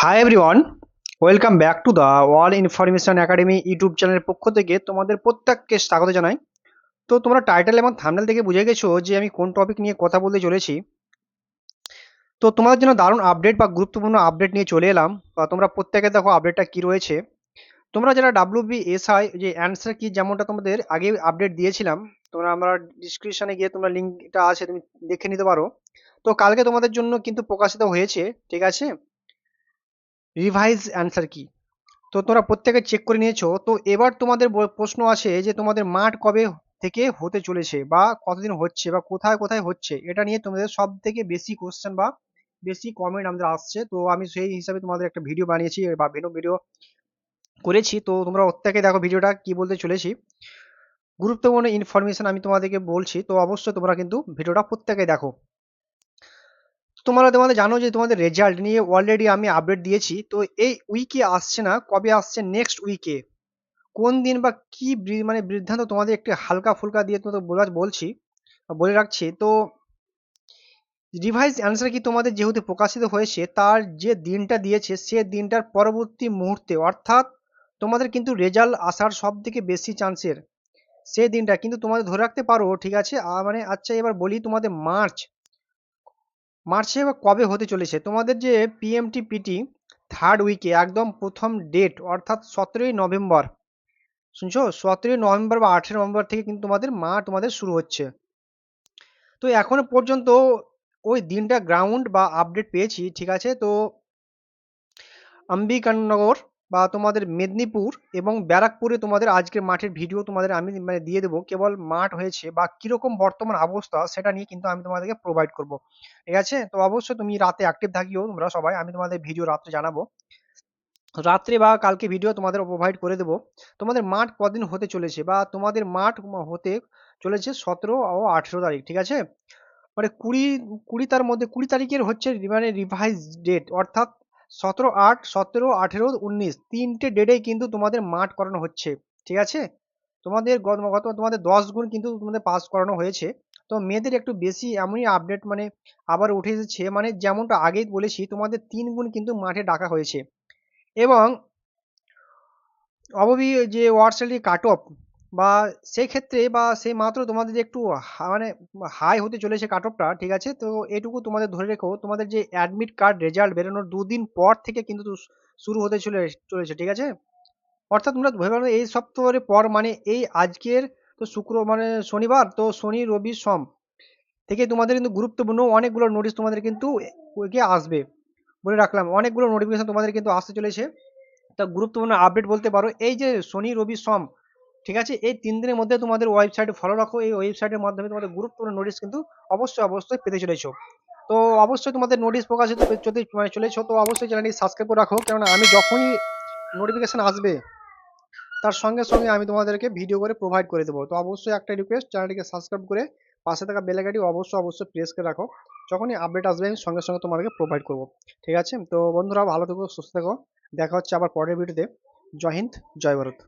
Hi everyone, welcome back to the wall information academy YouTube চ্যানেলের পক্ষ থেকে তোমাদের প্রত্যেককে স্বাগত জানাই। তো তোমরা টাইটেল এবং থাম্বনেল থেকে বুঝে গেছো যে আমি কোন টপিক নিয়ে কথা বলতে চলেছি। তো তোমাদের জন্য দারুণ আপডেট বা গুরুত্বপূর্ণ আপডেট নিয়ে চলে এলাম। বা তোমরা প্রত্যেকে দেখো আপডেটটা কি রয়েছে। তোমরা যারা WBSI যে অ্যান্সার কি, যেমনটা তোমাদের আগে আপডেট দিয়েছিলাম, তোমরা আমরা ডিসক্রিপশনে গিয়ে তোমরা লিঙ্কটা আছে, তুমি দেখে নিতে পারো। তো কালকে তোমাদের জন্য কিন্তু প্রকাশিত হয়েছে, ঠিক আছে, রিভাইজ অ্যান্সার কি। তো তোমরা প্রত্যেকে চেক করে নিয়েছো। তো এবার তোমাদের প্রশ্ন আছে যে তোমাদের মাঠ কবে থেকে হতে চলেছে বা কতদিন হচ্ছে বা কোথায় কোথায় হচ্ছে, এটা নিয়ে তোমাদের সব থেকে বেশি কোশ্চেন বা বেশি কমেন্ট আমাদের আসছে। তো আমি সেই হিসাবে তোমাদের একটা ভিডিও বানিয়েছি বা ভিডিও করেছি। তো তোমরা প্রত্যেকে দেখো ভিডিওটা কি বলতে চলেছি। গুরুত্বপূর্ণ ইনফরমেশন আমি তোমাদেরকে বলছি, তো অবশ্যই তোমরা কিন্তু ভিডিওটা প্রত্যেকে দেখো। তোমাদের জানো যে তোমাদের রেজাল্ট নিয়ে অলরেডি আমি আপডেট দিয়েছি। তো এই উইকে আসছে না, কবে আসছে, নেক্সট উইকে কোন দিন বা কি মানে বৃত্তান্ত তোমাদের একটু হালকা ফুলকা দিয়ে তোমাদের বলছি বা বলে রাখছি। তো রিভাইজ অ্যান্সার কি তোমাদের যেহেতু প্রকাশিত হয়েছে, তার যে দিনটা দিয়েছে সে দিনটার পরবর্তী মুহূর্তে, অর্থাৎ তোমাদের কিন্তু রেজাল্ট আসার সব থেকে বেশি চান্সের সেই দিনটা কিন্তু তোমাদের ধরে রাখতে পারো, ঠিক আছে। মানে আচ্ছা, এবার বলি তোমাদের মার্চে এবার কবে হতে চলেছে। তোমাদের যে PMT-PT থার্ড উইকে একদম প্রথম ডেট, অর্থাৎ 17ই নভেম্বর, শুনছো, 17ই নভেম্বর বা 8ই নভেম্বর থেকে কিন্তু তোমাদের শুরু হচ্ছে। তো এখনো পর্যন্ত ওই দিনটা গ্রাউন্ড বা আপডেট পেয়েছি, ঠিক আছে। তো অম্বিকানগর বা তোমাদের মেদিনীপুর এবং ব্যারাকপুরে তোমাদের আজকের মাঠের ভিডিও তোমাদের আমি মানে দিয়ে দেবো। কেবল মাঠ হয়েছে বা কিরকম বর্তমান অবস্থা সেটা নিয়ে কিন্তু আমি তোমাদেরকে প্রোভাইড করব, ঠিক আছে। তো অবশ্যই তুমি রাতে অ্যাক্টিভ থাকিও তোমরা সবাই, আমি তোমাদের ভিডিও রাত্রে জানাবো, রাত্রে বা কালকে ভিডিও তোমাদের প্রোভাইড করে দেবো। তোমাদের মাঠ কদিন হতে চলেছে বা তোমাদের মাঠ হতে চলেছে 17 ও 18 তারিখ, ঠিক আছে। মানে কুড়ি তার মধ্যে 20 তারিখের হচ্ছে মানে রিভাইজ ডেট, অর্থাৎ 17/8, 17, 18, 19 তিনটে ডেটেই কিন্তু তোমাদের মাঠ করানো হচ্ছে, ঠিক আছে। তোমাদের গত তোমাদের 10 গুণ কিন্তু তোমাদের পাস করানো হয়েছে। তো মেয়েদের একটু বেশি এমনই আপডেট মানে আবার উঠে এসেছে, মানে যেমনটা আগেই বলেছি তোমাদের 3 গুণ কিন্তু মাঠে ডাকা হয়েছে। এবং অববি যে ওয়ার্ডসেলি কাট অফ বা সেই ক্ষেত্রে বা সেই মাত্র তোমাদের যে একটু মানে হাই হতে চলেছে কাট অফটা, ঠিক আছে। তো এটুকু তোমাদের ধরে রেখো, তোমাদের যে অ্যাডমিট কার্ড রেজাল্ট বেরোনোর 2 দিন পর থেকে কিন্তু শুরু হতে চলেছে, ঠিক আছে। অর্থাৎ তোমরা ভেবে পারো এই সপ্তাহের পর, মানে এই আজকের তো মানে শনিবার, তো শনি রবি সোম থেকে তোমাদের কিন্তু গুরুত্বপূর্ণ অনেকগুলো নোটিশ তোমাদের কিন্তু আসবে। বলে রাখলাম, অনেকগুলো নোটিফিকেশন তোমাদের কিন্তু আসতে চলেছে। তা গুরুত্বপূর্ণ আপডেট বলতে পারো এই যে শনি রবি সোম, ঠিক আছে, এই 3 দিনের মধ্যে তোমাদের ওয়েবসাইট ফলো রাখো। এই ওয়েবসাইটের মাধ্যমে তোমাদের গুরুত্বপূর্ণ নোটিশ কিন্তু অবশ্যই অবশ্যই পেতে চলেছো। তো অবশ্যই তোমাদের নোটিশ প্রকাশিত যদি মানে চলেছো, তো অবশ্যই চ্যানেলটি সাবস্ক্রাইব করে রাখো, কেননা আমি যখনই নোটিফিকেশন আসবে তার সঙ্গে সঙ্গে আমি তোমাদেরকে ভিডিও করে প্রোভাইড করে দেবো। তো অবশ্যই একটা রিকোয়েস্ট, চ্যানেলটিকে সাবস্ক্রাইব করে পাশে থাকা বেল আইকনটি অবশ্যই অবশ্যই প্রেস করে রাখো। যখনই আপডেট আসবে আমি সঙ্গে সঙ্গে তোমাদেরকে প্রোভাইড করবো, ঠিক আছে। তো বন্ধুরা ভালো থেকো, সুস্থ থেকো, দেখা হচ্ছে আবার পরের ভিডিওতে। জয় হিন্দ, জয় ভারত।